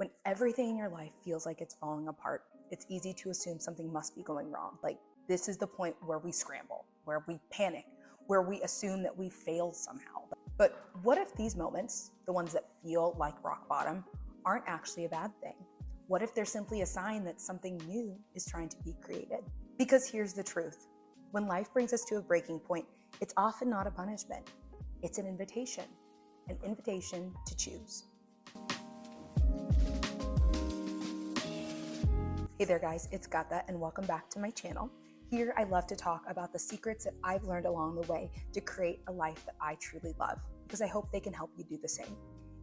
When everything in your life feels like it's falling apart, it's easy to assume something must be going wrong. Like, this is the point where we scramble, where we panic, where we assume that we failed somehow. But what if these moments, the ones that feel like rock bottom, aren't actually a bad thing? What if they're simply a sign that something new is trying to be created? Because here's the truth. When life brings us to a breaking point, it's often not a punishment. It's an invitation to choose. Hey there guys, it's Gata and welcome back to my channel. Here I love to talk about the secrets that I've learned along the way to create a life that I truly love, because I hope they can help you do the same.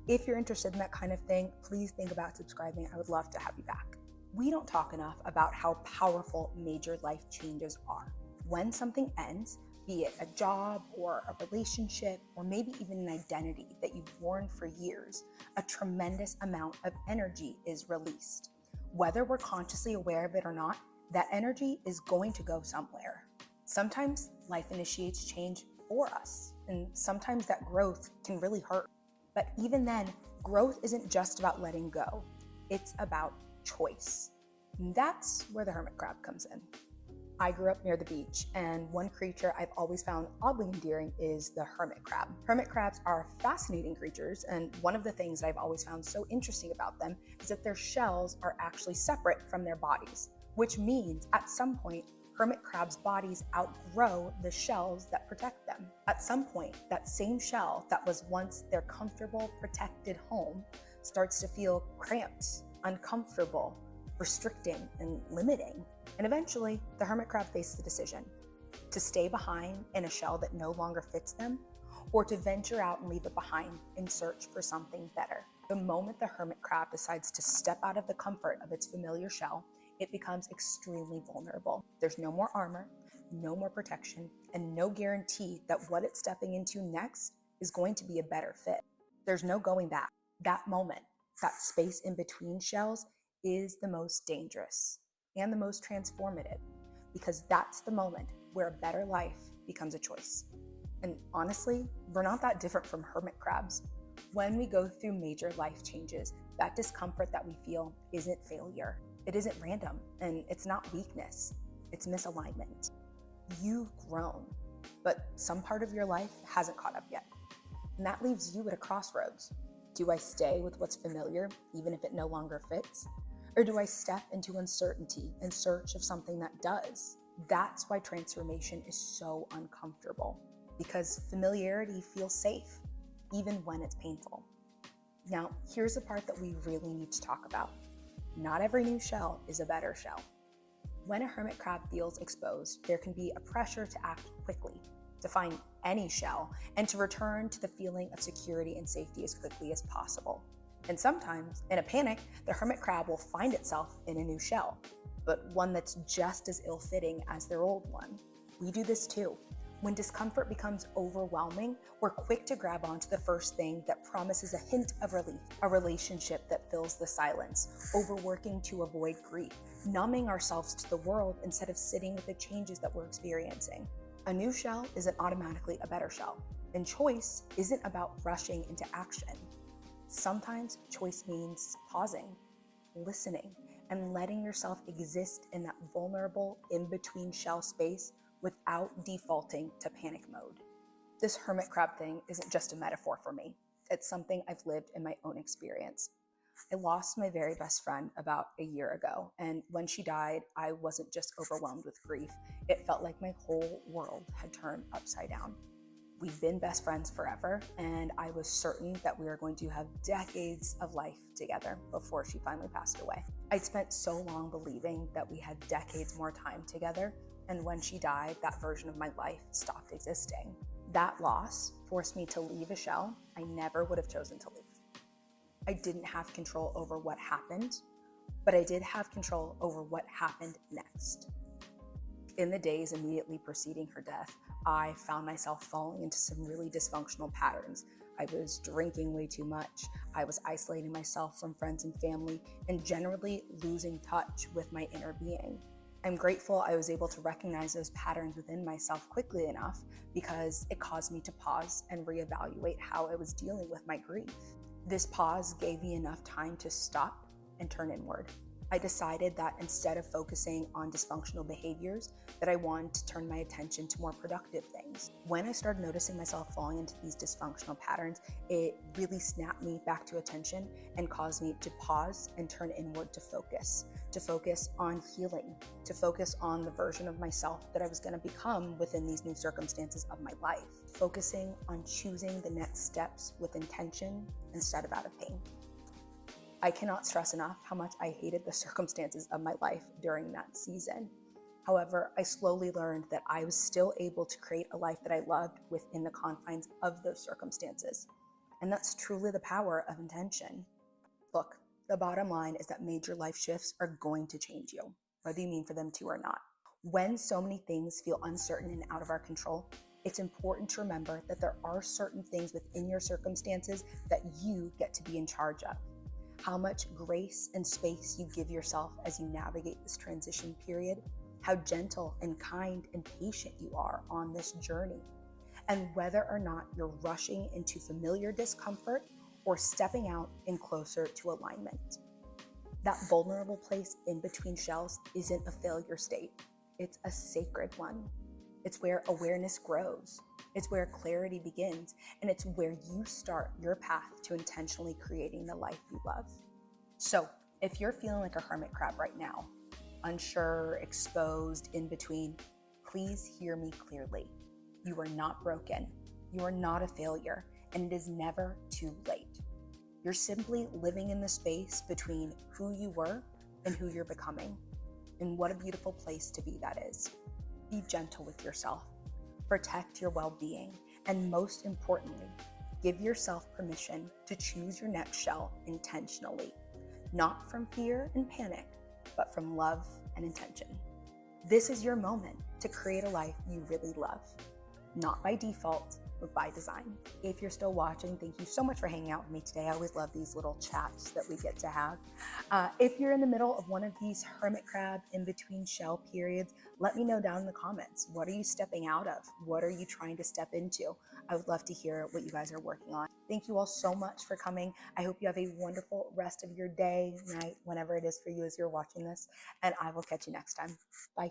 If you're interested in that kind of thing, please think about subscribing. I would love to have you back. We don't talk enough about how powerful major life changes are. When something ends, be it a job or a relationship or maybe even an identity that you've worn for years, a tremendous amount of energy is released. Whether we're consciously aware of it or not, that energy is going to go somewhere. Sometimes life initiates change for us, and sometimes that growth can really hurt. But even then, growth isn't just about letting go. It's about choice. And that's where the hermit crab comes in. I grew up near the beach, and one creature I've always found oddly endearing is the hermit crab. Hermit crabs are fascinating creatures, and one of the things that I've always found so interesting about them is that their shells are actually separate from their bodies, which means at some point, hermit crabs' bodies outgrow the shells that protect them. At some point, that same shell that was once their comfortable, protected home starts to feel cramped, uncomfortable, restricting, and limiting. And eventually, the hermit crab faces the decision to stay behind in a shell that no longer fits them, or to venture out and leave it behind in search for something better. The moment the hermit crab decides to step out of the comfort of its familiar shell, it becomes extremely vulnerable. There's no more armor, no more protection, and no guarantee that what it's stepping into next is going to be a better fit. There's no going back. That moment, that space in between shells, is the most dangerous and the most transformative, because that's the moment where a better life becomes a choice. And honestly, we're not that different from hermit crabs. When we go through major life changes, that discomfort that we feel isn't failure. It isn't random, and it's not weakness. It's misalignment. You've grown, but some part of your life hasn't caught up yet. And that leaves you at a crossroads. Do I stay with what's familiar, even if it no longer fits? Or do I step into uncertainty in search of something that does? That's why transformation is so uncomfortable, because familiarity feels safe, even when it's painful. Now, here's the part that we really need to talk about. Not every new shell is a better shell. When a hermit crab feels exposed, there can be a pressure to act quickly, to find any shell, and to return to the feeling of security and safety as quickly as possible. And sometimes, in a panic, the hermit crab will find itself in a new shell, but one that's just as ill-fitting as their old one. We do this too. When discomfort becomes overwhelming, we're quick to grab onto the first thing that promises a hint of relief, a relationship that fills the silence, overworking to avoid grief, numbing ourselves to the world instead of sitting with the changes that we're experiencing. A new shell isn't automatically a better shell, and choice isn't about rushing into action. Sometimes choice means pausing, listening, and letting yourself exist in that vulnerable in-between shell space without defaulting to panic mode. This hermit crab thing isn't just a metaphor for me. It's something I've lived in my own experience. I lost my very best friend about a year ago, and when she died, I wasn't just overwhelmed with grief. It felt like my whole world had turned upside down. We've been best friends forever, and I was certain that we were going to have decades of life together before she finally passed away. I'd spent so long believing that we had decades more time together, and when she died, that version of my life stopped existing. That loss forced me to leave a shell I never would have chosen to leave. I didn't have control over what happened, but I did have control over what happened next. In the days immediately preceding her death, I found myself falling into some really dysfunctional patterns. I was drinking way too much. I was isolating myself from friends and family, and generally losing touch with my inner being. I'm grateful I was able to recognize those patterns within myself quickly enough, because it caused me to pause and reevaluate how I was dealing with my grief. This pause gave me enough time to stop and turn inward. I decided that instead of focusing on dysfunctional behaviors, that I wanted to turn my attention to more productive things. When I started noticing myself falling into these dysfunctional patterns, it really snapped me back to attention and caused me to pause and turn inward to focus on healing, to focus on the version of myself that I was going to become within these new circumstances of my life, focusing on choosing the next steps with intention instead of out of pain. I cannot stress enough how much I hated the circumstances of my life during that season. However, I slowly learned that I was still able to create a life that I loved within the confines of those circumstances. And that's truly the power of intention. Look, the bottom line is that major life shifts are going to change you, whether you mean for them to or not. When so many things feel uncertain and out of our control, it's important to remember that there are certain things within your circumstances that you get to be in charge of. How much grace and space you give yourself as you navigate this transition period, how gentle and kind and patient you are on this journey, and whether or not you're rushing into familiar discomfort or stepping out and closer to alignment. That vulnerable place in between shells isn't a failure state. It's a sacred one. It's where awareness grows. It's where clarity begins, and it's where you start your path to intentionally creating the life you love. So, if you're feeling like a hermit crab right now, unsure, exposed, in between, please hear me clearly. You are not broken. You are not a failure, and it is never too late. You're simply living in the space between who you were and who you're becoming. And what a beautiful place to be that is. Be gentle with yourself. Protect your well-being, and most importantly, give yourself permission to choose your next shell intentionally, not from fear and panic, but from love and intention. This is your moment to create a life you really love, not by default, but by design. If you're still watching, thank you so much for hanging out with me today. I always love these little chats that we get to have. If you're in the middle of one of these hermit crab in between shell periods, let me know down in the comments. What are you stepping out of? What are you trying to step into? I would love to hear what you guys are working on. Thank you all so much for coming. I hope you have a wonderful rest of your day, night, whenever it is for you as you're watching this, and I will catch you next time. Bye.